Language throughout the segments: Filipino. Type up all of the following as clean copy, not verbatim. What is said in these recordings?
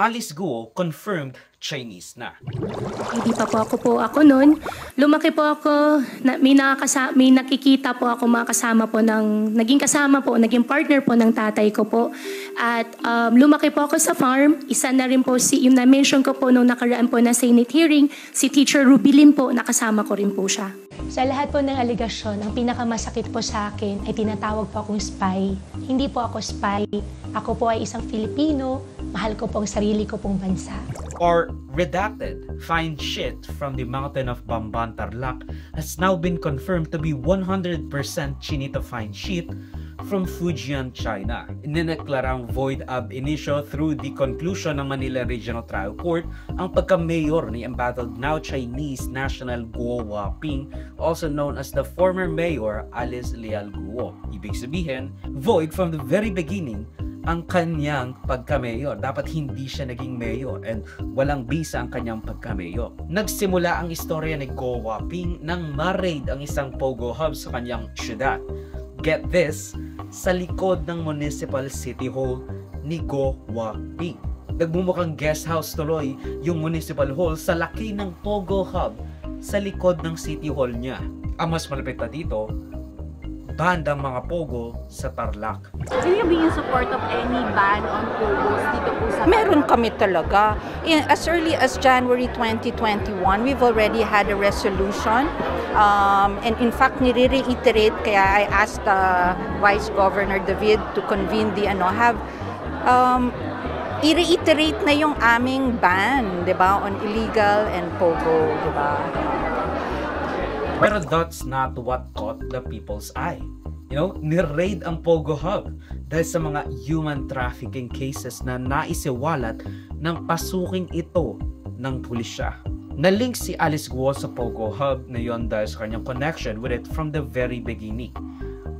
Alice Guo confirmed Chinese na. Hindi pa po ako noon. Lumaki po ako, may nakikita po ako mga kasama po naging naging partner po ng tatay ko po. At lumaki po ako sa farm. Isa na rin po yung na-mention ko po nung nakaraan po na Senate hearing, si Teacher Rubilin po, nakasama ko rin po siya. Sa lahat po ng aligasyon, ang pinakamasakit po sa akin ay tinatawag po akong spy. Hindi po ako spy. Ako po ay isang Filipino. Mahal ko po ang sarili ko pong bansa. Or redacted, fine shit from the mountain of Bamban, Tarlac has now been confirmed to be 100% chinito fine shit from Fujian, China. Ineneklarang void ab initio through the conclusion ng Manila Regional Trial Court ang pagka-mayor ni embattled now Chinese national Guo Huaping, also known as the former mayor Alice Leal Guo. Ibig sabihin, void from the very beginning ang kanyang pagka-mayor. Dapat hindi siya naging mayor and walang bisa ang kanyang pagka-mayor. Nagsimula ang istorya ni Guo Huaping nang ma-raid ang isang pogo hub sa kanyang syudad. Get this, sa likod ng Municipal City Hall ni Guo Huaping. Nagmumukhang guest house tuloy yung Municipal Hall sa laki ng pogo hub sa likod ng City Hall niya. Ang mas malapit na dito, bandang mga pogo sa Tarlac. Will you be in support of any ban on pogos dito po sa Tarlac? Meron kami talaga. As early as January 2021, we've already had a resolution. And in fact, nire-reiterate, kaya I asked Vice Governor David to convene the i-reiterate na yung aming ban, di ba, on illegal and pogo, di ba? Pero that's not what caught the people's eye. Ni-raid ang Pogo Hub dahil sa mga human trafficking cases na naisiwalat ng pasuking ito ng pulisya. Nalink si Alice Guo sa Pogo Hub na yon dahil sa kanyang connection with it from the very beginning.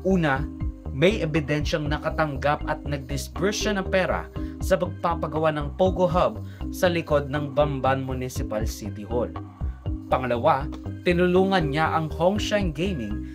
Una, may ebidensyang nakatanggap at nag-disburse siya ng pera sa pagpapagawa ng Pogo Hub sa likod ng Bamban Municipal City Hall. Pangalawa, tinulungan niya ang Hongsheng Gaming